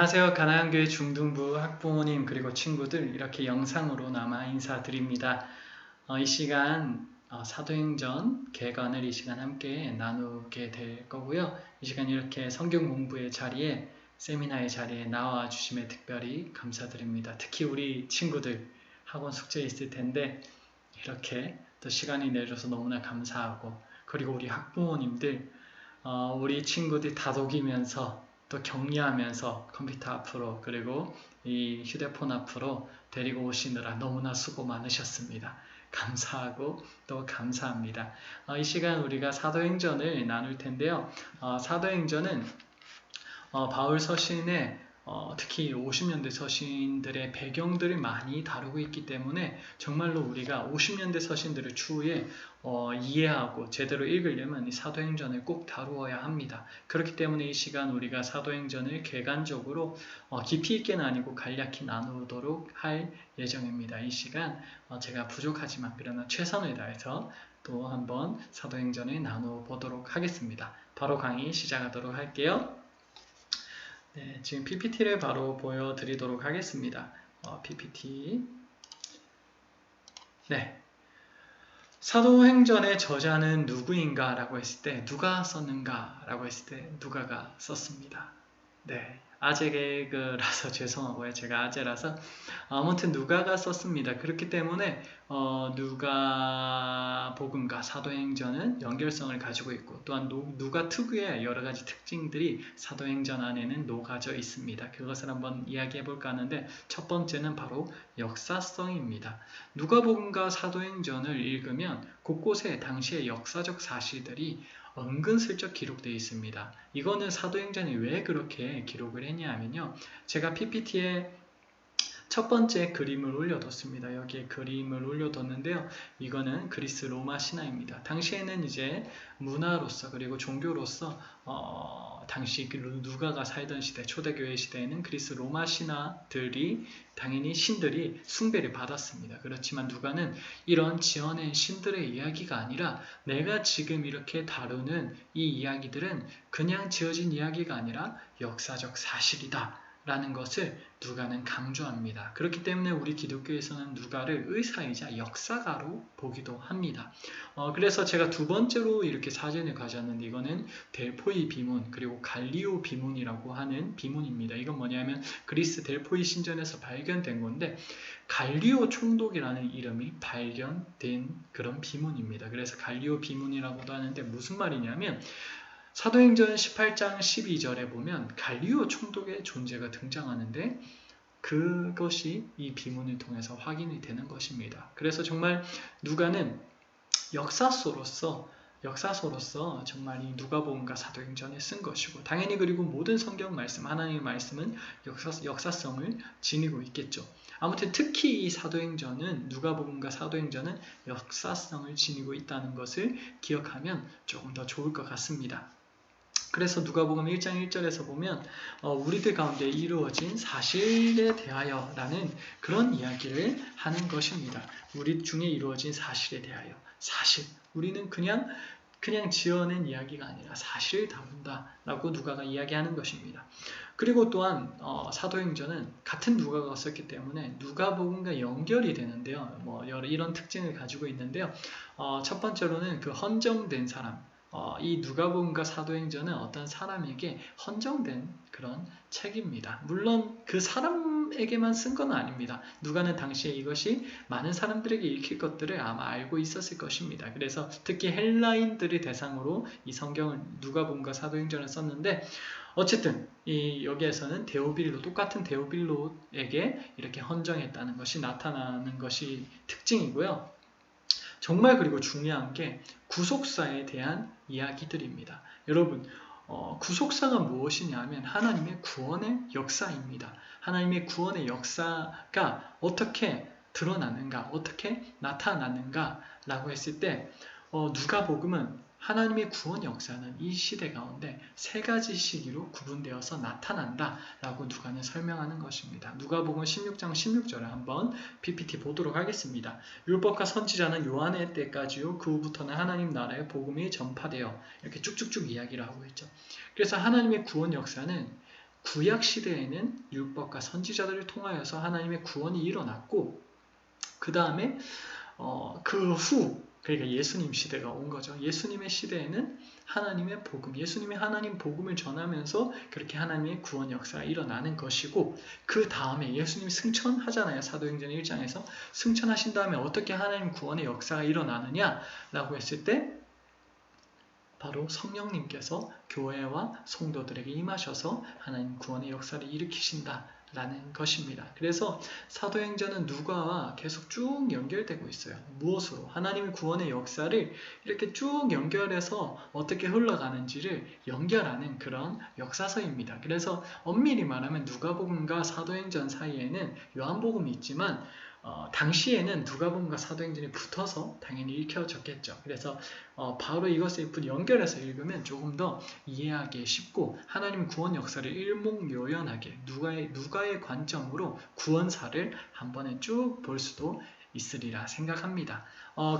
안녕하세요. 가나안교회 중등부 학부모님 그리고 친구들 이렇게 영상으로나마 인사드립니다. 이 시간 사도행전 개관을 이 시간 함께 나누게 될 거고요. 이 시간 이렇게 성경 공부의 자리에 세미나의 자리에 나와 주심에 특별히 감사드립니다. 특히 우리 친구들 학원 숙제 있을 텐데 이렇게 또 시간이 내줘서 너무나 감사하고 그리고 우리 학부모님들 우리 친구들 다독이면서 또 격려하면서 컴퓨터 앞으로 그리고 이 휴대폰 앞으로 데리고 오시느라 너무나 수고 많으셨습니다. 감사하고 또 감사합니다. 이 시간 우리가 사도행전을 나눌 텐데요. 사도행전은 바울 서신에 특히 50년대 서신들의 배경들을 많이 다루고 있기 때문에 정말로 우리가 50년대 서신들을 추후에 이해하고 제대로 읽으려면 이 사도행전을 꼭 다루어야 합니다. 그렇기 때문에 이 시간 우리가 사도행전을 개관적으로 깊이 있게는 아니고 간략히 나누도록 할 예정입니다. 이 시간 제가 부족하지만 그러나 최선을 다해서 또 한번 사도행전을 나눠보도록 하겠습니다. 바로 강의 시작하도록 할게요. 네, 지금 PPT를 바로 보여드리도록 하겠습니다. PPT. 네. 사도행전의 저자는 누구인가? 라고 했을 때, 누가 썼는가? 라고 했을 때, 누가가 썼습니다. 네. 아재 개그라서 죄송하고요. 제가 아재라서. 아무튼 누가가 썼습니다. 그렇기 때문에 누가복음과 사도행전은 연결성을 가지고 있고 또한 누가 특유의 여러 가지 특징들이 사도행전 안에는 녹아져 있습니다. 그것을 한번 이야기해 볼까 하는데 첫 번째는 바로 역사성입니다. 누가복음과 사도행전을 읽으면 곳곳에 당시의 역사적 사실들이 은근슬쩍 기록되어 있습니다. 이거는 사도행전이 왜 그렇게 기록을 했냐 하면요. 제가 PPT에 첫 번째 그림을 올려뒀습니다. 여기에 그림을 올려뒀는데요. 이거는 그리스 로마 신화입니다. 당시에는 이제 문화로서 그리고 종교로서 당시 누가가 살던 시대, 초대교회 시대에는 그리스 로마 신화들이 당연히 신들이 숭배를 받았습니다. 그렇지만 누가는 이런 지어낸 신들의 이야기가 아니라 내가 지금 이렇게 다루는 이 이야기들은 그냥 지어진 이야기가 아니라 역사적 사실이다. 라는 것을 누가는 강조합니다. 그렇기 때문에 우리 기독교에서는 누가를 의사이자 역사가로 보기도 합니다. 그래서 제가 두 번째로 이렇게 사진을 가져왔는데 이거는 델포이 비문 그리고 갈리오 비문이라고 하는 비문입니다. 이건 뭐냐면 그리스 델포이 신전에서 발견된 건데 갈리오 총독이라는 이름이 발견된 그런 비문입니다. 그래서 갈리오 비문이라고도 하는데 무슨 말이냐면 사도행전 18장 12절에 보면 갈리오 총독의 존재가 등장하는데 그것이 이 비문을 통해서 확인이 되는 것입니다. 그래서 정말 누가는 역사서로서 정말 이 누가복음과 사도행전에 쓴 것이고 당연히 그리고 모든 성경 말씀, 하나님의 말씀은 역사성을 지니고 있겠죠. 아무튼 특히 이 사도행전은 누가복음과 사도행전은 역사성을 지니고 있다는 것을 기억하면 조금 더 좋을 것 같습니다. 그래서 누가복음 1장 1절에서 보면 우리들 가운데 이루어진 사실에 대하여 라는 그런 이야기를 하는 것입니다. 우리 중에 이루어진 사실에 대하여. 사실. 우리는 그냥 지어낸 이야기가 아니라 사실을 다룬다 라고 누가가 이야기하는 것입니다. 그리고 또한 사도행전은 같은 누가가 썼기 때문에 누가복음과 연결이 되는데요. 이런 특징을 가지고 있는데요. 첫 번째로는 그 헌정된 사람. 이 누가복음과 사도행전은 어떤 사람에게 헌정된 그런 책입니다. 물론 그 사람에게만 쓴 건 아닙니다. 누가는 당시에 이것이 많은 사람들에게 읽힐 것들을 아마 알고 있었을 것입니다. 그래서 특히 헬라인들을 대상으로 이 성경을 누가복음과 사도행전을 썼는데 어쨌든 여기에서는 똑같은 데오빌로에게 이렇게 헌정했다는 것이 나타나는 것이 특징이고요. 정말 그리고 중요한 게 구속사에 대한 이야기들입니다. 여러분, 구속사가 무엇이냐 하면 하나님의 구원의 역사입니다. 하나님의 구원의 역사가 어떻게 드러나는가, 어떻게 나타나는가 라고 했을 때 누가복음은 하나님의 구원 역사는 이 시대 가운데 세 가지 시기로 구분되어서 나타난다 라고 누가는 설명하는 것입니다. 누가복음 16장 16절을 한번 PPT 보도록 하겠습니다. 율법과 선지자는 요한의 때까지요. 그 후부터는 하나님 나라의 복음이 전파되어 이렇게 쭉쭉쭉 이야기를 하고 있죠. 그래서 하나님의 구원 역사는 구약 시대에는 율법과 선지자들을 통하여서 하나님의 구원이 일어났고 그 다음에 그 후 그러니까 예수님 시대가 온 거죠. 예수님의 시대에는 하나님의 복음, 예수님이 하나님 복음을 전하면서 그렇게 하나님의 구원 역사가 일어나는 것이고 그 다음에 예수님이 승천하잖아요. 사도행전 1장에서 승천하신 다음에 어떻게 하나님 구원의 역사가 일어나느냐라고 했을 때 바로 성령님께서 교회와 성도들에게 임하셔서 하나님 구원의 역사를 일으키신다라는 것입니다. 그래서 사도행전은 누가와 계속 쭉 연결되고 있어요. 무엇으로? 하나님의 구원의 역사를 이렇게 쭉 연결해서 어떻게 흘러가는지를 연결하는 그런 역사서입니다. 그래서 엄밀히 말하면 누가복음과 사도행전 사이에는 요한복음이 있지만 당시에는 누가복음과 사도행전이 붙어서 당연히 읽혀졌겠죠. 그래서 바로 이것을 연결해서 읽으면 조금 더 이해하기 쉽고 하나님 구원 역사를 일목요연하게 누가의 관점으로 구원사를 한 번에 쭉 볼 수도 있으리라 생각합니다.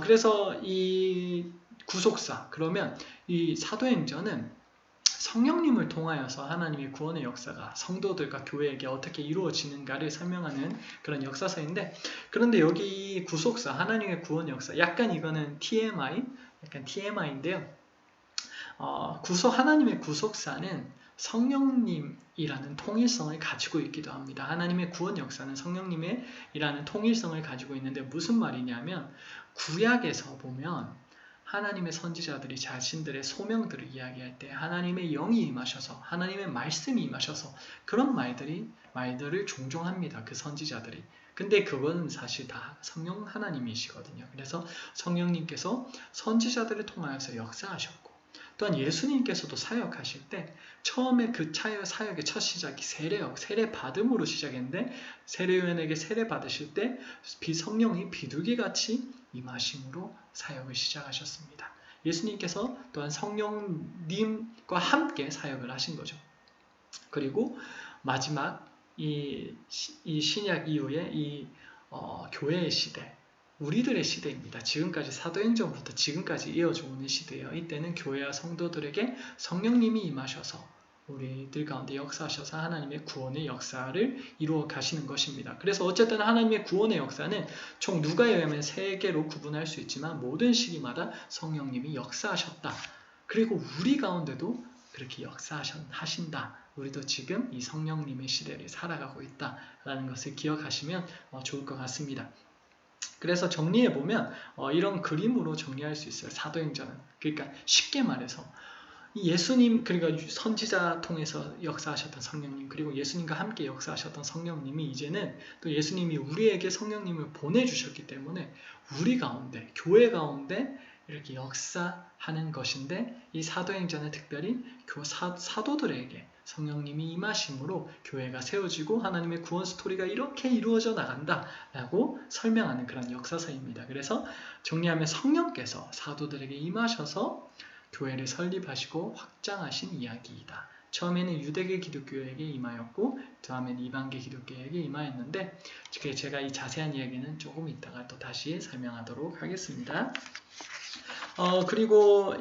그래서 이 구속사 그러면 이 사도행전은 성령님을 통하여서 하나님의 구원의 역사가 성도들과 교회에게 어떻게 이루어지는가를 설명하는 그런 역사서인데 그런데 여기 구속사, 하나님의 구원 역사 약간 이거는 TMI인데요. 하나님의 구속사는 성령님이라는 통일성을 가지고 있기도 합니다. 하나님의 구원 역사는 성령님이라는 통일성을 가지고 있는데 무슨 말이냐면 구약에서 보면 하나님의 선지자들이 자신들의 소명들을 이야기할 때 하나님의 영이 임하셔서 하나님의 말씀이 임하셔서 그런 말들을 종종 합니다. 그 선지자들이. 근데 그건 사실 다 성령 하나님이시거든요. 그래서 성령님께서 선지자들을 통하여서 역사하셨고 또한 예수님께서도 사역하실 때 처음에 그 사역의 첫 시작이 세례 받음으로 시작했는데 세례요한에게 세례 받으실 때 성령이 비둘기같이 임하심으로 사역을 시작하셨습니다. 예수님께서 또한 성령님과 함께 사역을 하신 거죠. 그리고 마지막 이 신약 이후에 이 교회의 시대, 우리들의 시대입니다. 지금까지 사도행전부터 지금까지 이어져 오는 시대예요. 이때는 교회와 성도들에게 성령님이 임하셔서 우리들 가운데 역사하셔서 하나님의 구원의 역사를 이루어 가시는 것입니다. 그래서 어쨌든 하나님의 구원의 역사는 총 누가에 의하면 세 개로 구분할 수 있지만 모든 시기마다 성령님이 역사하셨다. 그리고 우리 가운데도 그렇게 역사하신다. 우리도 지금 이 성령님의 시대를 살아가고 있다라는 것을 기억하시면 좋을 것 같습니다. 그래서 정리해보면 이런 그림으로 정리할 수 있어요. 사도행전은. 그러니까 쉽게 말해서 예수님 그러니까 선지자 통해서 역사하셨던 성령님 그리고 예수님과 함께 역사하셨던 성령님이 이제는 또 예수님이 우리에게 성령님을 보내주셨기 때문에 우리 가운데 교회 가운데 이렇게 역사하는 것인데 이 사도행전은 특별히 사도들에게 성령님이 임하심으로 교회가 세워지고 하나님의 구원 스토리가 이렇게 이루어져 나간다라고 설명하는 그런 역사서입니다. 그래서 정리하면 성령께서 사도들에게 임하셔서 교회를 설립하시고 확장하신 이야기이다. 처음에는 유대계 기독교에게 임하였고 다음에는 이방계 기독교에게 임하였는데 제가 이 자세한 이야기는 조금 이따가 또 다시 설명하도록 하겠습니다. 그리고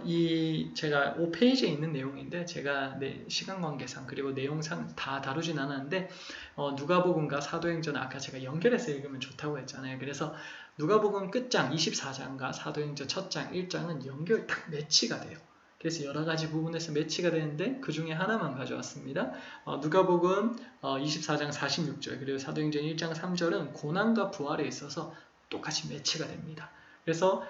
제가 5페이지에 있는 내용인데 제가 시간 관계상 그리고 내용상 다 다루진 않았는데 누가복음과 사도행전 아까 제가 연결해서 읽으면 좋다고 했잖아요. 그래서 누가복음 끝장 24장과 사도행전 첫장 1장은 연결 딱 매치가 돼요. 그래서 여러 가지 부분에서 매치가 되는데 그 중에 하나만 가져왔습니다. 누가복음 24장 46절 그리고 사도행전 1장 3절은 고난과 부활에 있어서 똑같이 매치가 됩니다. 그래서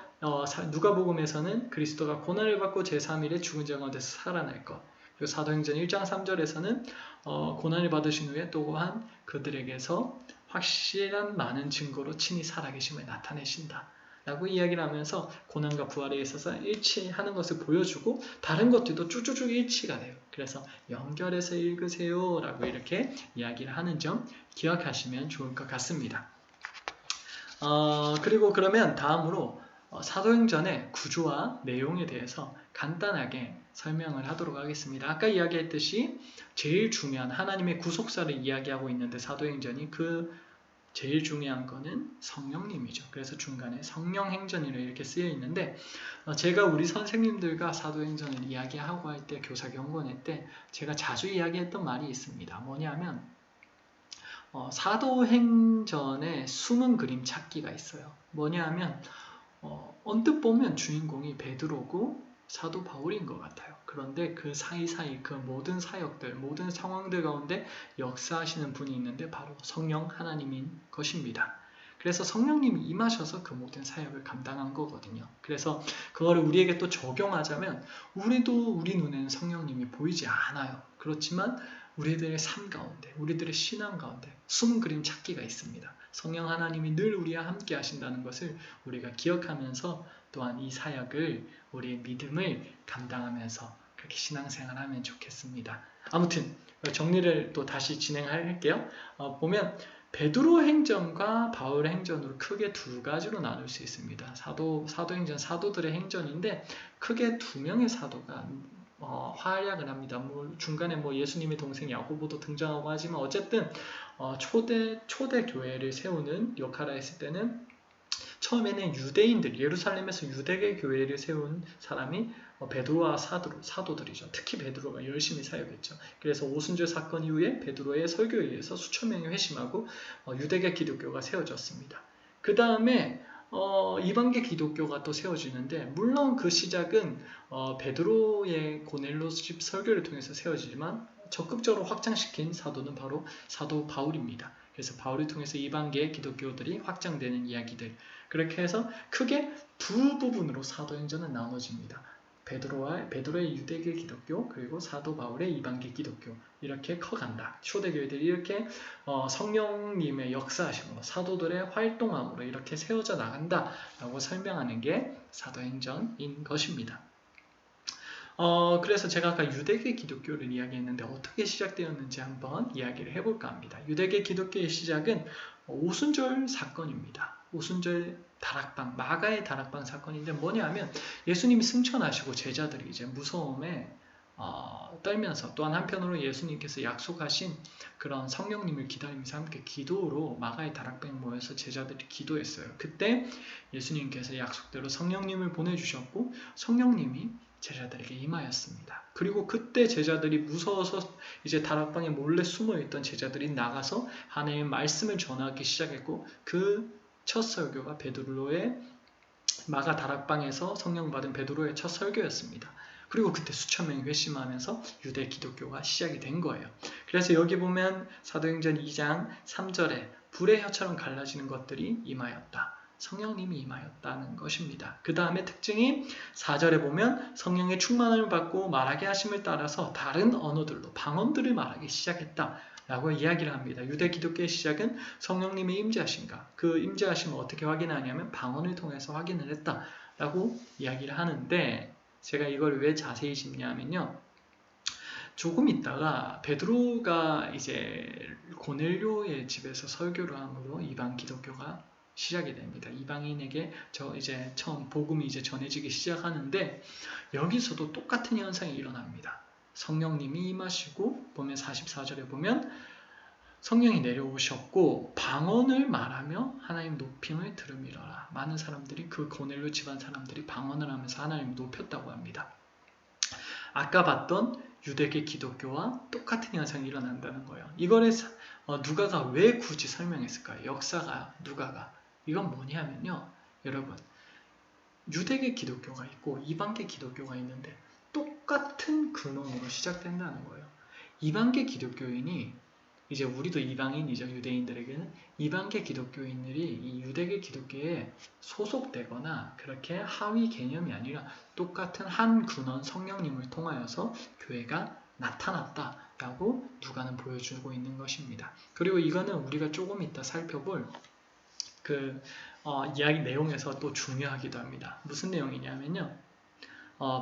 누가복음에서는 그리스도가 고난을 받고 제3일에 죽은 자 가운데서 살아날 것 그리고 사도행전 1장 3절에서는 고난을 받으신 후에 또한 그들에게서 확실한 많은 증거로 친히 살아계심을 나타내신다 라고 이야기를 하면서 고난과 부활에 있어서 일치하는 것을 보여주고 다른 것들도 쭉쭉쭉 일치가 돼요. 그래서 연결해서 읽으세요 라고 이렇게 이야기를 하는 점 기억하시면 좋을 것 같습니다. 그리고 그러면 다음으로 사도행전의 구조와 내용에 대해서 간단하게 설명을 하도록 하겠습니다. 아까 이야기했듯이 제일 중요한 하나님의 구속사를 이야기하고 있는데 사도행전이 그 제일 중요한 거는 성령님이죠. 그래서 중간에 성령행전이라 이렇게 쓰여 있는데 제가 우리 선생님들과 사도행전을 이야기하고 할 때 교사 경건회 때 제가 자주 이야기했던 말이 있습니다. 뭐냐면 사도행전에 숨은 그림 찾기가 있어요. 뭐냐면 언뜻 보면 주인공이 베드로고 사도 바울인 것 같아요. 그런데 그 사이사이 그 모든 사역들, 모든 상황들 가운데 역사하시는 분이 있는데 바로 성령 하나님인 것입니다. 그래서 성령님이 임하셔서 그 모든 사역을 감당한 거거든요. 그래서 그거를 우리에게 또 적용하자면 우리도 우리 눈에는 성령님이 보이지 않아요. 그렇지만 우리들의 삶 가운데, 우리들의 신앙 가운데 숨은 그림 찾기가 있습니다. 성령 하나님이 늘 우리와 함께 하신다는 것을 우리가 기억하면서 또한 이 사역을, 우리의 믿음을 감당하면서 그렇게 신앙생활하면 좋겠습니다. 아무튼 정리를 또 다시 진행할게요. 보면 베드로 행전과 바울 행전으로 크게 두 가지로 나눌 수 있습니다. 사도행전, 사도들의 행전인데 크게 두 명의 사도가 활약을 합니다. 중간에 예수님의 동생 야고보도 등장하고 하지만 어쨌든 초대 교회를 세우는 역할을 했을 때는 처음에는 유대인들, 예루살렘에서 유대계 교회를 세운 사람이 베드로와 사도들이죠. 특히 베드로가 열심히 사역했죠. 그래서 오순절 사건 이후에 베드로의 설교에 의해서 수천 명이 회심하고 유대계 기독교가 세워졌습니다. 그 다음에 이방계 기독교가 또 세워지는데 물론 그 시작은 베드로의 고넬료집 설교를 통해서 세워지지만 적극적으로 확장시킨 사도는 바로 사도 바울입니다. 그래서 바울을 통해서 이방계 기독교들이 확장되는 이야기들, 그렇게 해서 크게 두 부분으로 사도행전은 나눠집니다. 베드로의 유대계 기독교, 그리고 사도 바울의 이방계 기독교, 이렇게 커간다. 초대교회들이 이렇게 성령님의 역사하심으로, 사도들의 활동함으로 이렇게 세워져 나간다 라고 설명하는 게 사도행전인 것입니다. 그래서 제가 아까 유대계 기독교를 이야기했는데 어떻게 시작되었는지 한번 이야기를 해볼까 합니다. 유대계 기독교의 시작은 오순절 사건입니다. 오순절 다락방, 마가의 다락방 사건인데 뭐냐면 예수님이 승천하시고 제자들이 이제 무서움에 떨면서, 또한 한편으로 예수님께서 약속하신 그런 성령님을 기다리면서 함께 기도로 마가의 다락방에 모여서 제자들이 기도했어요. 그때 예수님께서 약속대로 성령님을 보내주셨고 성령님이 제자들에게 임하였습니다. 그리고 그때 제자들이 무서워서 이제 다락방에 몰래 숨어있던 제자들이 나가서 하나님의 말씀을 전하기 시작했고 그 첫 설교가 베드로의 마가 다락방에서 성령 받은 베드로의 첫 설교였습니다. 그리고 그때 수천 명이 회심하면서 유대 기독교가 시작이 된 거예요. 그래서 여기 보면 사도행전 2장 3절에 불의 혀처럼 갈라지는 것들이 임하였다. 성령님이 임하였다는 것입니다. 그 다음에 특징이 4절에 보면 성령의 충만함을 받고 말하게 하심을 따라서 다른 언어들로 방언들을 말하기 시작했다 라고 이야기를 합니다. 유대 기독교의 시작은 성령님의 임재하심과 그 임재하심을 어떻게 확인하냐면 방언을 통해서 확인을 했다 라고 이야기를 하는데, 제가 이걸 왜 자세히 짚냐면요, 조금 있다가 베드로가 이제 고넬료의 집에서 설교를 함으로 이방 기독교가 시작이 됩니다. 이방인에게 이제 처음 복음이 이제 전해지기 시작하는데 여기서도 똑같은 현상이 일어납니다. 성령님이 임하시고 보면 44절에 보면 성령이 내려오셨고 방언을 말하며 하나님 높임을 들음이러라. 많은 사람들이, 그 고넬료 집안 사람들이 방언을 하면서 하나님을 높였다고 합니다. 아까 봤던 유대계 기독교와 똑같은 현상이 일어난다는 거예요. 이거를 누가가 왜 굳이 설명했을까요? 역사가 누가가. 이건 뭐냐면요, 여러분, 유대계 기독교가 있고 이방계 기독교가 있는데 똑같은 근원으로 시작된다는 거예요. 이방계 기독교인이, 이제 우리도 이방인이죠. 유대인들에게는 이방계 기독교인들이 이 유대계 기독교에 소속되거나 그렇게 하위 개념이 아니라 똑같은 한 근원 성령님을 통하여서 교회가 나타났다라고 누가는 보여주고 있는 것입니다. 그리고 이거는 우리가 조금 이따 살펴볼 이야기 내용에서 또 중요하기도 합니다. 무슨 내용이냐면요,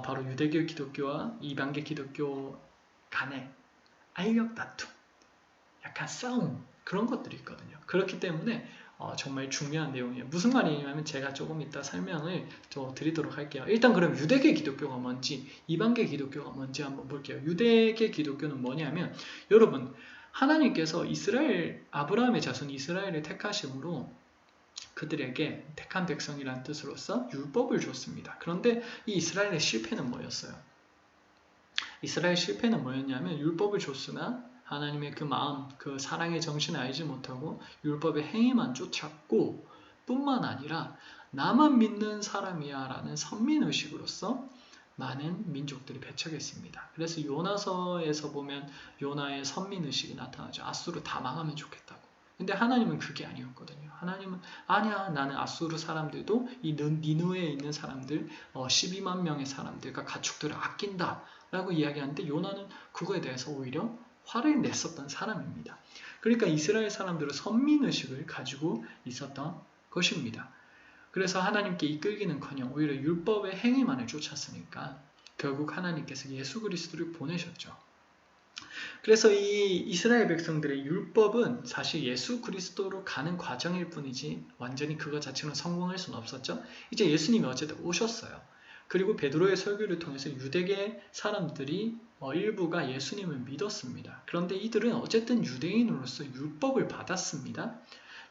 바로 유대교 기독교와 이방계 기독교 간의 알력 다툼, 약간 싸움, 그런 것들이 있거든요. 그렇기 때문에 정말 중요한 내용이에요. 무슨 말이냐면 제가 조금 이따 설명을 드리도록 할게요. 일단 그럼 유대계 기독교가 뭔지, 이방계 기독교가 뭔지 한번 볼게요. 유대계 기독교는 뭐냐면, 여러분, 하나님께서 아브라함의 자손 이스라엘을 택하심으로 그들에게 택한 백성이란 뜻으로서 율법을 줬습니다. 그런데 이 이스라엘의 실패는 뭐였어요? 이스라엘 실패는 뭐였냐면 율법을 줬으나 하나님의 그 마음, 그 사랑의 정신을 알지 못하고 율법의 행위만 쫓았고 뿐만 아니라 나만 믿는 사람이야 라는 선민의식으로서 많은 민족들이 배척했습니다. 그래서 요나서에서 보면 요나의 선민의식이 나타나죠. 아수르 다 망하면 좋겠다고. 근데 하나님은 그게 아니었거든요. 하나님은 아니야, 나는 아수르 사람들도 이 니느웨에 있는 사람들 12만 명의 사람들과 가축들을 아낀다 라고 이야기하는데 요나는 그거에 대해서 오히려 화를 냈었던 사람입니다. 그러니까 이스라엘 사람들은 선민의식을 가지고 있었던 것입니다. 그래서 하나님께 이끌기는커녕 오히려 율법의 행위만을 쫓았으니까 결국 하나님께서 예수 그리스도를 보내셨죠. 그래서 이 이스라엘 백성들의 율법은 사실 예수 그리스도로 가는 과정일 뿐이지 완전히 그거 자체는 성공할 수는 없었죠. 이제 예수님이 어쨌든 오셨어요. 그리고 베드로의 설교를 통해서 유대계 사람들이 일부가 예수님을 믿었습니다. 그런데 이들은 어쨌든 유대인으로서 율법을 받았습니다.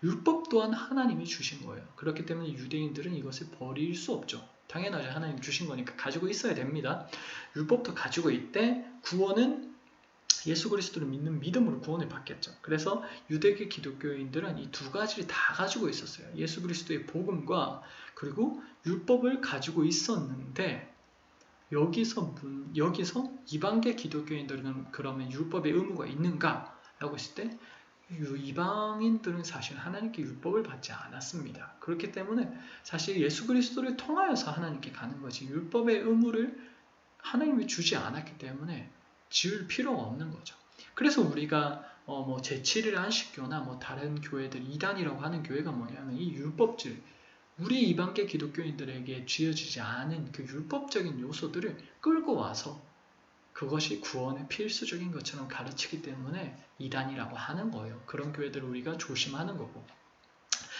율법 또한 하나님이 주신 거예요. 그렇기 때문에 유대인들은 이것을 버릴 수 없죠. 당연하죠. 하나님 주신 거니까 가지고 있어야 됩니다. 율법도 가지고 있되 구원은 예수 그리스도를 믿는 믿음으로 구원을 받겠죠. 그래서 유대계 기독교인들은 이 두 가지를 다 가지고 있었어요. 예수 그리스도의 복음과 그리고 율법을 가지고 있었는데 여기서 이방계 기독교인들은 그러면 율법의 의무가 있는가? 라고 했을 때 이방인들은 사실 하나님께 율법을 받지 않았습니다. 그렇기 때문에 사실 예수 그리스도를 통하여서 하나님께 가는 거지 율법의 의무를 하나님이 주지 않았기 때문에 지을 필요가 없는 거죠. 그래서 우리가 제7일 안식교나 다른 교회들 이단이라고 하는 교회가 뭐냐면 이 율법질 우리 이방계 기독교인들에게 쥐어지지 않은 그 율법적인 요소들을 끌고 와서 그것이 구원의 필수적인 것처럼 가르치기 때문에 이단이라고 하는 거예요. 그런 교회들을 우리가 조심하는 거고.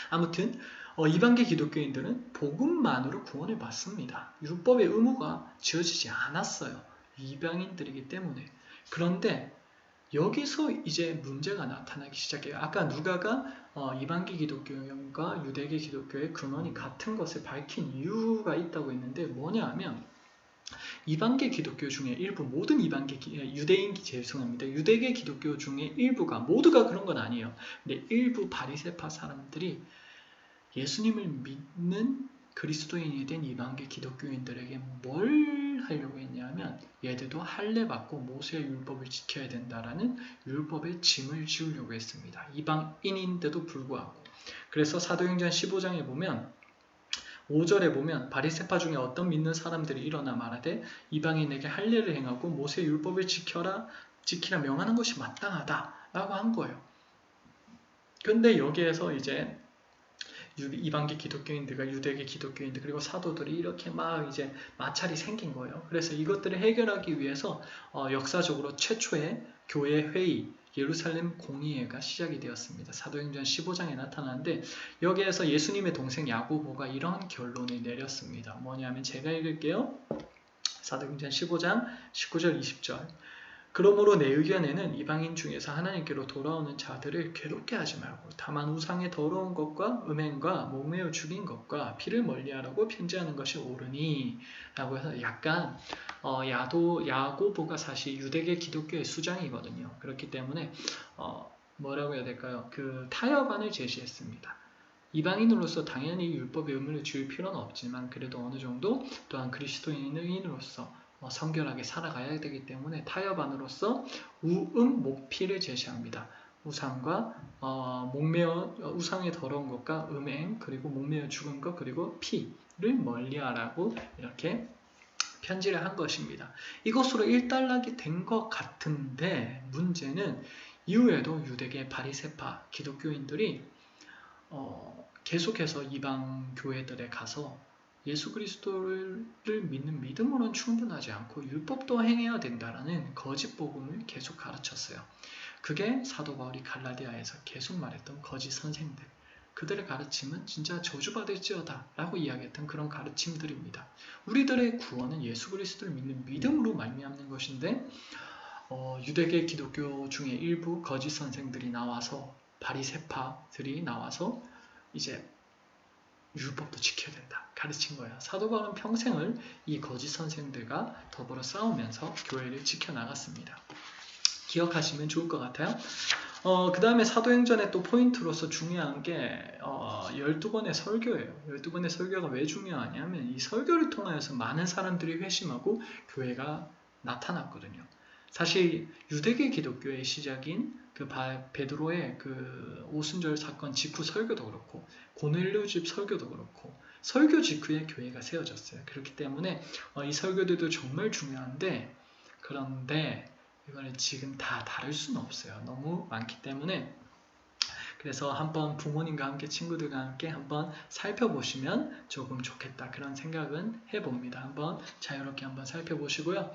아무튼 이방계 기독교인들은 복음만으로 구원을 받습니다. 율법의 의무가 지어지지 않았어요. 이방인들이기 때문에. 그런데 여기서 이제 문제가 나타나기 시작해요. 아까 누가가 이방계 기독교와 유대계 기독교의 근원이 같은 것을 밝힌 이유가 있다고 했는데 뭐냐 하면 이방계 기독교 중에 일부 모든 유대계 기독교 중에 일부가 모두가 그런 건 아니에요. 근데 일부 바리새파 사람들이 예수님을 믿는 그리스도인이 된 이방계 기독교인들에게 뭘 하려고 했냐면 얘들도 할례 받고 모세의 율법을 지켜야 된다라는 율법의 짐을 지우려고 했습니다. 이방인인데도 불구하고. 그래서 사도행전 15장에 보면 5절에 보면 바리새파 중에 어떤 믿는 사람들이 일어나 말하되 이방인에게 할례를 행하고 모세의 율법을 지키라 명하는 것이 마땅하다라고 한 거예요. 근데 여기에서 이제 이방계 기독교인들과 유대계 기독교인들 그리고 사도들이 이렇게 막 이제 마찰이 생긴 거예요. 그래서 이것들을 해결하기 위해서 역사적으로 최초의 교회 회의 예루살렘 공의회가 시작이 되었습니다. 사도행전 15장에 나타나는데 여기에서 예수님의 동생 야고보가 이런 결론을 내렸습니다. 뭐냐면 제가 읽을게요. 사도행전 15장 19절 20절 그러므로 내 의견에는 이방인 중에서 하나님께로 돌아오는 자들을 괴롭게 하지 말고 다만 우상의 더러운 것과 음행과 목매어 죽인 것과 피를 멀리하라고 편지하는 것이 옳으니 라고 해서 약간 야고보가 사실 유대계 기독교의 수장이거든요. 그렇기 때문에 뭐라고 해야 될까요? 그 타협안을 제시했습니다. 이방인으로서 당연히 율법의 의무를 지을 필요는 없지만 그래도 어느 정도 또한 그리스도인으로서 성결하게 살아가야 되기 때문에 타협안으로서 목피를 제시합니다. 우상과 우상의 더러운 것과 음행 그리고 목매어 죽은 것 그리고 피를 멀리하라고 이렇게 편지를 한 것입니다. 이것으로 일단락이 된 것 같은데 문제는 이후에도 유대계 바리새파 기독교인들이 계속해서 이방 교회들에 가서 예수 그리스도를 믿는 믿음으로는 충분하지 않고 율법도 행해야 된다라는 거짓 복음을 계속 가르쳤어요. 그게 사도 바울이 갈라디아에서 계속 말했던 거짓 선생들. 그들의 가르침은 진짜 저주받을지어다 라고 이야기했던 그런 가르침들입니다. 우리들의 구원은 예수 그리스도를 믿는 믿음으로 말미암는 것인데 유대계 기독교 중에 일부 거짓 선생들이 나와서 바리새파들이 나와서 이제 율법도 지켜야 된다 가르친 거예요. 사도 바울은 평생을 이 거짓 선생들과 더불어 싸우면서 교회를 지켜나갔습니다. 기억하시면 좋을 것 같아요. 그 다음에 사도행전의 또 포인트로서 중요한 게 12번의 설교예요. 12번의 설교가 왜 중요하냐면 이 설교를 통하여서 많은 사람들이 회심하고 교회가 나타났거든요. 사실 유대계 기독교의 시작인 그 베드로의 그 오순절 사건 직후 설교도 그렇고 고넬료 집 설교도 그렇고 설교 직후에 교회가 세워졌어요. 그렇기 때문에 이 설교들도 정말 중요한데 그런데 이거는 지금 다 다룰 수는 없어요. 너무 많기 때문에 그래서 한번 부모님과 함께 친구들과 함께 한번 살펴보시면 조금 좋겠다 그런 생각은 해봅니다. 한번 자유롭게 한번 살펴보시고요.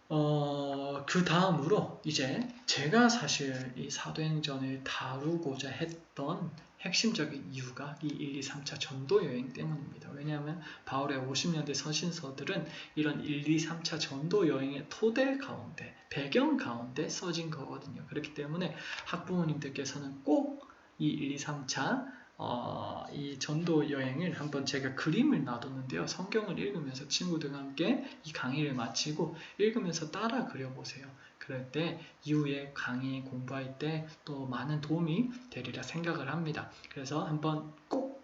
그 다음으로 이제 제가 사실 이 사도행전을 다루고자 했던 핵심적인 이유가 이 1, 2, 3차 전도 여행 때문입니다. 왜냐하면 바울의 50년대 서신서들은 이런 1, 2, 3차 전도 여행의 토대 가운데, 배경 가운데 써진 거거든요. 그렇기 때문에 학부모님들께서는 꼭 이 1, 2, 3차 이 전도 여행을 한번 제가 그림을 놔뒀는데요. 성경을 읽으면서 친구들과 함께 이 강의를 마치고 읽으면서 따라 그려보세요. 그럴 때 이후에 강의 공부할 때 또 많은 도움이 되리라 생각을 합니다. 그래서 한번 꼭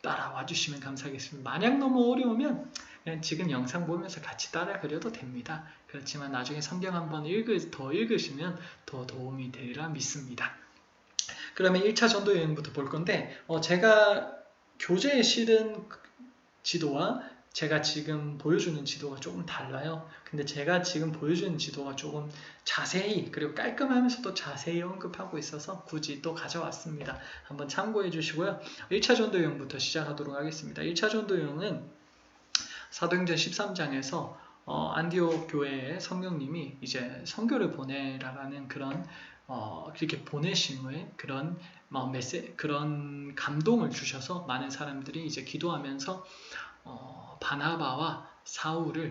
따라와 주시면 감사하겠습니다. 만약 너무 어려우면 그냥 지금 영상 보면서 같이 따라 그려도 됩니다. 그렇지만 나중에 성경 한번 더 읽으시면 더 도움이 되리라 믿습니다. 그러면 1차 전도 여행부터 볼 건데 제가 교재에 실은 지도와 제가 지금 보여주는 지도가 조금 달라요. 근데 제가 지금 보여주는 지도가 조금 자세히 그리고 깔끔하면서도 자세히 언급하고 있어서 굳이 또 가져왔습니다. 한번 참고해 주시고요. 1차 전도 여행부터 시작하도록 하겠습니다. 1차 전도 여행은 사도행전 13장에서 안디옥 교회의 성령님이 이제 선교를 보내라라는 그런 그렇게 보내심의 그런 그런 감동을 주셔서 많은 사람들이 이제 기도하면서 바나바와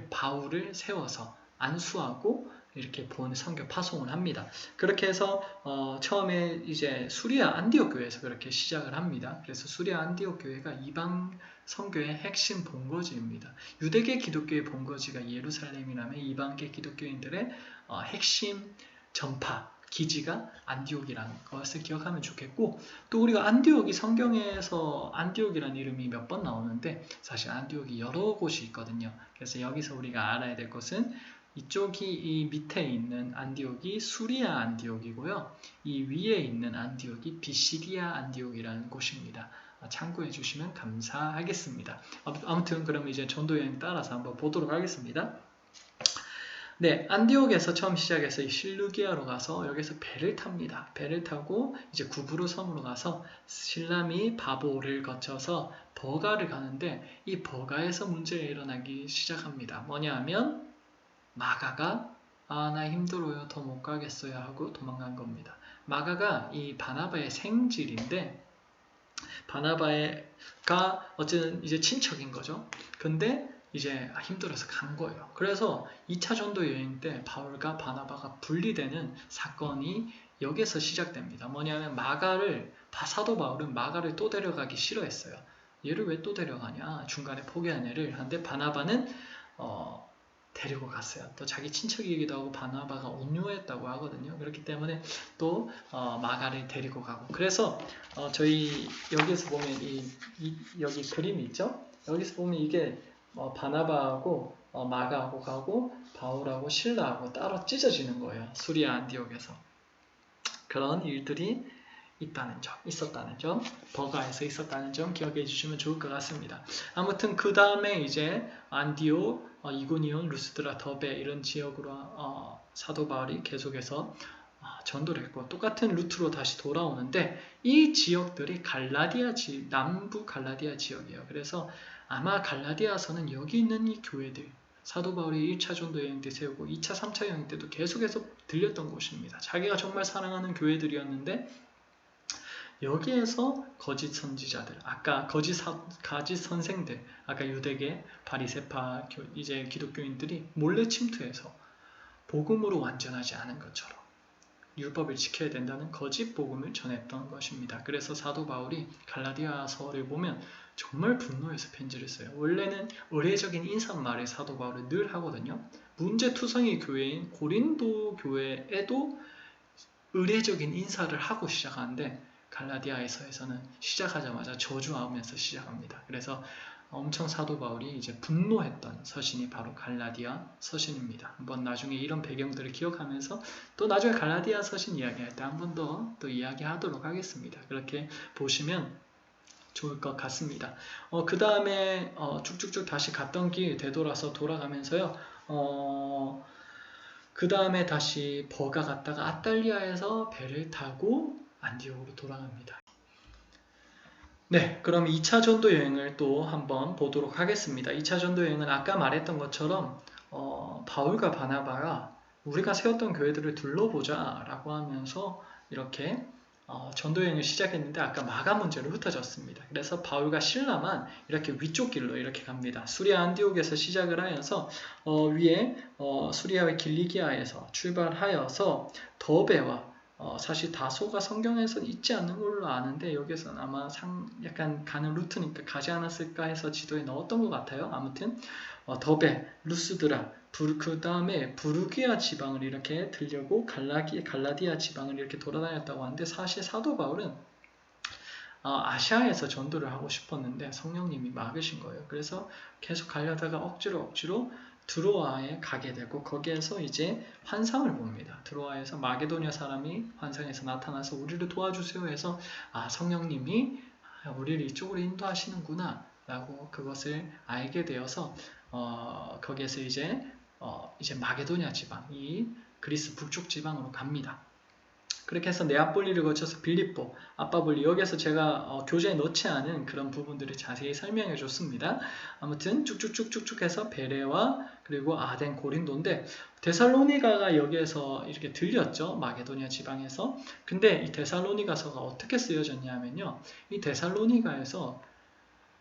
바울을 세워서 안수하고 이렇게 선교 파송을 합니다. 그렇게 해서 처음에 이제 수리아 안디옥 교회에서 그렇게 시작을 합니다. 그래서 수리아 안디옥 교회가 이방 선교의 핵심 본거지입니다. 유대계 기독교의 본거지가 예루살렘이라면 이방계 기독교인들의 핵심 전파 기지가 안디옥이라는 것을 기억하면 좋겠고, 또 우리가 안디옥이 성경에서 안디옥이라는 이름이 몇 번 나오는데 사실 안디옥이 여러 곳이 있거든요. 그래서 여기서 우리가 알아야 될 것은 이쪽이 이 밑에 있는 안디옥이 수리아 안디옥이고요. 이 위에 있는 안디옥이 비시디아 안디옥이라는 곳입니다. 참고해 주시면 감사하겠습니다. 아무튼 그럼 이제 전도여행 따라서 한번 보도록 하겠습니다. 네, 안디옥에서 처음 시작해서 실루기아로 가서 여기서 배를 탑니다. 배를 타고 이제 구브로 섬으로 가서 실라미 바보를 거쳐서 버가를 가는데 이 버가에서 문제가 일어나기 시작합니다. 뭐냐 하면 마가가 나 힘들어요. 더 못 가겠어요 하고 도망간 겁니다. 마가가 이 바나바의 생질인데 바나바가 어쨌든 이제 친척인 거죠. 근데 이제 힘들어서 간 거예요. 그래서 2차 전도 여행 때 바울과 바나바가 분리되는 사건이 여기서 시작됩니다. 뭐냐면 사도 바울은 마가를 또 데려가기 싫어했어요. 얘를 왜 또 데려가냐? 중간에 포기한 애를. 한데 바나바는 데리고 갔어요. 또 자기 친척이기도 하고 바나바가 온유했다고 하거든요. 그렇기 때문에 또 마가를 데리고 가고. 그래서 저희 여기서 보면 여기 그림이 있죠? 여기서 보면 이게 바나바하고 마가하고 가고 바울하고 실라하고 따로 찢어지는 거예요. 수리아 안디옥에서. 그런 일들이 있었다는 점, 버가에서 있었다는 점 기억해 주시면 좋을 것 같습니다. 아무튼 그 다음에 이제 안디옥, 이고니온, 루스드라, 더베 이런 지역으로 사도 바울이 계속해서 전도를 했고 똑같은 루트로 다시 돌아오는데 이 지역들이 남부 갈라디아 지역이에요. 그래서 아마 갈라디아서는 여기 있는 이 교회들 사도 바울이 1차 전도 여행 때 세우고 2차, 3차 여행 때도 계속해서 들렸던 곳입니다. 자기가 정말 사랑하는 교회들이었는데 여기에서 거짓 선지자들, 아까 거짓 선생들, 아까 유대계 바리새파 이제 기독교인들이 몰래 침투해서 복음으로 완전하지 않은 것처럼 율법을 지켜야 된다는 거짓 복음을 전했던 것입니다. 그래서 사도 바울이 갈라디아서를 보면 정말 분노해서 편지를 써요. 원래는 의례적인 인사말을 사도 바울은 늘 하거든요. 문제투성이 교회인 고린도 교회에도 의례적인 인사를 하고 시작하는데 갈라디아서에서는 시작하자마자 저주하면서 시작합니다. 그래서 엄청 사도 바울이 이제 분노했던 서신이 바로 갈라디아 서신입니다. 한번 나중에 이런 배경들을 기억하면서 또 나중에 갈라디아 서신 이야기할 때 한 번 더 또 이야기하도록 하겠습니다. 그렇게 보시면 좋을 것 같습니다. 그 다음에 쭉쭉쭉 다시 갔던 길 되돌아서 돌아가면서요. 그 다음에 다시 버가 갔다가 아탈리아에서 배를 타고 안디옥으로 돌아갑니다. 네, 그럼 2차 전도 여행을 또 한번 보도록 하겠습니다. 2차 전도 여행은 아까 말했던 것처럼 바울과 바나바가 우리가 세웠던 교회들을 둘러보자 라고 하면서 이렇게 전도 여행을 시작했는데 아까 마가 문제로 흩어졌습니다. 그래서 바울과 실라만 이렇게 위쪽 길로 이렇게 갑니다. 수리아 안디옥에서 시작을 하여서 위에 수리아와 길리기아에서 출발하여서 더베와 사실 다소가 성경에서 있지 않는 걸로 아는데 여기서는 아마 약간 가는 루트니까 가지 않았을까 해서 지도에 넣었던 것 같아요. 아무튼 더베, 루스드라, 그 다음에 부르기아 지방을 이렇게 들려고 갈라디아 지방을 이렇게 돌아다녔다고 하는데 사실 사도 바울은 아시아에서 전도를 하고 싶었는데 성령님이 막으신 거예요. 그래서 계속 가려다가 억지로 드로아에 가게 되고 거기에서 이제 환상을 봅니다. 드로아에서 마게도니아 사람이 환상에서 나타나서 우리를 도와주세요 해서 성령님이 우리를 이쪽으로 인도하시는구나 라고 그것을 알게 되어서 거기에서 이제 마게도니아 지방, 이 그리스 북쪽 지방으로 갑니다. 그렇게 해서 네아폴리를 거쳐서 빌립보, 아빠볼리, 여기에서 제가 교재에 넣지 않은 그런 부분들을 자세히 설명해 줬습니다. 아무튼 쭉쭉쭉쭉 해서 베레와 그리고 아덴, 고린도인데 데살로니가가 여기에서 이렇게 들렸죠. 마게도니아 지방에서. 근데 이 데살로니가서가 어떻게 쓰여졌냐면요. 이 데살로니가에서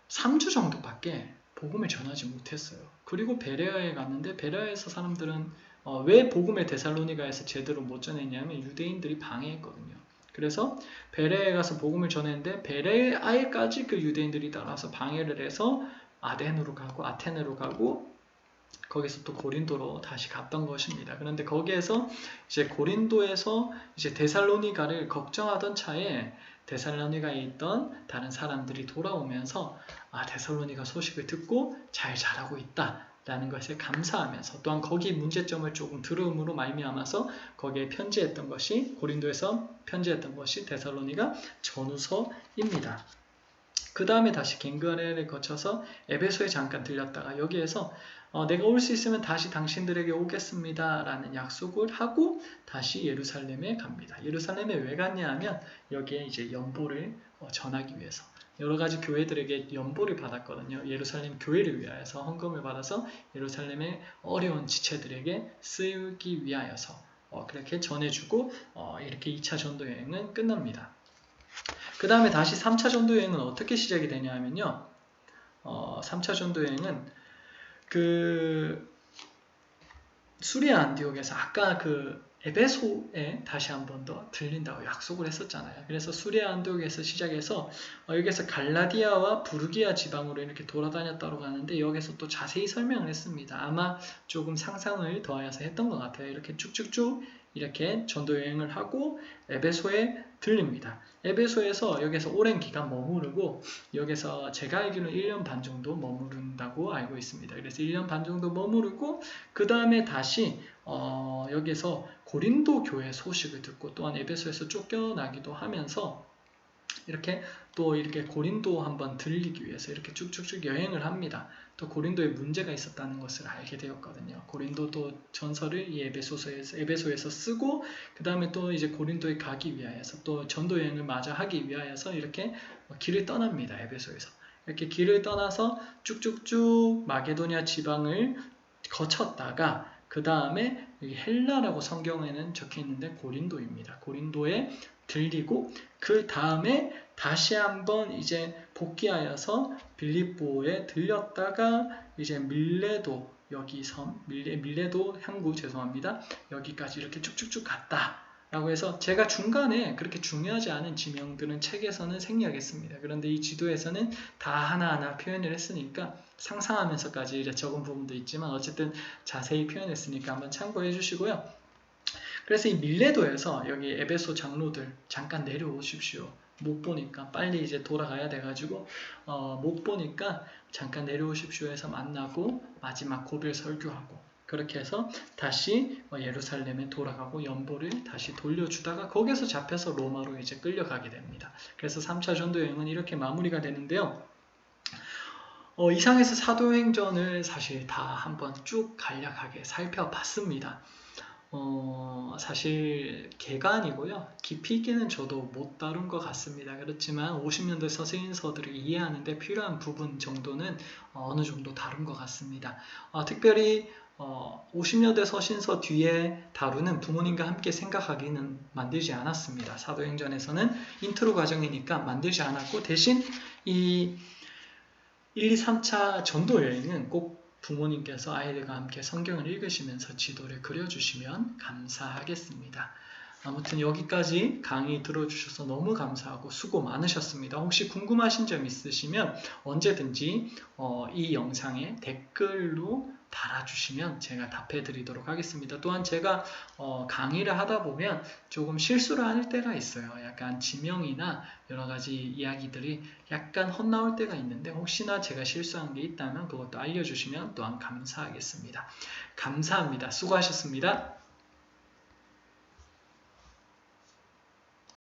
3주 정도밖에 복음을 전하지 못했어요. 그리고 베레아에 갔는데 베레아에서 사람들은 왜 복음을 데살로니가에서 제대로 못 전했냐면 유대인들이 방해했거든요. 그래서 베레아에 가서 복음을 전했는데 베레아에까지 그 유대인들이 따라서 방해를 해서 아덴으로 가고 아테네로 가고 거기서 또 고린도로 다시 갔던 것입니다. 그런데 거기에서 이제 고린도에서 이제 데살로니가를 걱정하던 차에 데살로니가에 있던 다른 사람들이 돌아오면서 데살로니가 소식을 듣고 잘 자라고 있다 라는 것에 감사하면서 또한 거기 문제점을 조금 들음으로 말미암아서 거기에 편지했던 것이 고린도에서 편지했던 것이 데살로니가 전후서입니다. 그 다음에 다시 갱그레를 거쳐서 에베소에 잠깐 들렸다가 여기에서 내가 올 수 있으면 다시 당신들에게 오겠습니다 라는 약속을 하고 다시 예루살렘에 갑니다. 예루살렘에 왜 갔냐 하면 여기에 이제 연보를 전하기 위해서 여러 가지 교회들에게 연보를 받았거든요. 예루살렘 교회를 위하여서 헌금을 받아서 예루살렘의 어려운 지체들에게 쓰기 위하여서 그렇게 전해주고 이렇게 2차 전도 여행은 끝납니다. 그 다음에 다시 3차 전도 여행은 어떻게 시작이 되냐 하면요. 3차 전도 여행은 수리아 안디옥에서 아까 에베소에 다시 한 번 더 들린다고 약속을 했었잖아요. 그래서 수리아 안디옥에서 시작해서 여기서 갈라디아와 부르기아 지방으로 이렇게 돌아다녔다고 하는데 여기서 또 자세히 설명을 했습니다. 아마 조금 상상을 더하여서 했던 것 같아요. 이렇게 쭉쭉쭉 이렇게 전도 여행을 하고 에베소에 들립니다. 에베소에서 여기서 오랜 기간 머무르고 여기서 제가 알기로는 1년 반 정도 머무른다고 알고 있습니다. 그래서 1년 반 정도 머무르고 그 다음에 다시 여기서 고린도 교회 소식을 듣고 또한 에베소에서 쫓겨나기도 하면서 이렇게 또 이렇게 고린도 한번 들리기 위해서 이렇게 쭉쭉쭉 여행을 합니다. 또 고린도에 문제가 있었다는 것을 알게 되었거든요. 고린도도 전설을 이 에베소에서 쓰고 그 다음에 또 이제 고린도에 가기 위하여서 또 전도 여행을 마저 하기 위하여서 이렇게 길을 떠납니다. 에베소에서 이렇게 길을 떠나서 쭉쭉쭉 마게도니아 지방을 거쳤다가 그 다음에 헬라라고 성경에는 적혀 있는데 고린도입니다. 고린도에 들리고 그 다음에 다시 한번 이제 복귀하여서 빌립보에 들렸다가 이제 밀레도 여기 섬 밀레도 항구 죄송합니다. 여기까지 이렇게 쭉쭉쭉 갔다. 라고 해서 제가 중간에 그렇게 중요하지 않은 지명들은 책에서는 생략했습니다. 그런데 이 지도에서는 다 하나하나 표현을 했으니까 상상하면서까지 이제 적은 부분도 있지만 어쨌든 자세히 표현했으니까 한번 참고해 주시고요. 그래서 이 밀레도에서 여기 에베소 장로들 잠깐 내려오십시오. 못 보니까 빨리 이제 돌아가야 돼가지고 못 보니까 잠깐 내려오십시오 해서 만나고 마지막 고별 설교하고 그렇게 해서 다시 예루살렘에 돌아가고 연보를 다시 돌려주다가 거기서 잡혀서 로마로 이제 끌려가게 됩니다. 그래서 3차 전도 여행은 이렇게 마무리가 되는데요. 이상에서 사도행전을 사실 다 한번 쭉 간략하게 살펴봤습니다. 사실 개가 아니고요. 깊이 있게는 저도 못 다룬 것 같습니다. 그렇지만 50년대 서신서들을 이해하는데 필요한 부분 정도는 어느 정도 다룬 것 같습니다. 특별히 50년대 서신서 뒤에 다루는 부모님과 함께 생각하기는 만들지 않았습니다. 사도행전에서는 인트로 과정이니까 만들지 않았고 대신 이 1, 2, 3차 전도 여행은 꼭 부모님께서 아이들과 함께 성경을 읽으시면서 지도를 그려주시면 감사하겠습니다. 아무튼 여기까지 강의 들어주셔서 너무 감사하고 수고 많으셨습니다. 혹시 궁금하신 점 있으시면 언제든지 이 영상에 댓글로 달아주시면 제가 답해 드리도록 하겠습니다. 또한 제가 강의를 하다 보면 조금 실수를 할 때가 있어요. 약간 지명이나 여러 가지 이야기들이 약간 헛나올 때가 있는데 혹시나 제가 실수한 게 있다면 그것도 알려주시면 또한 감사하겠습니다. 감사합니다. 수고하셨습니다.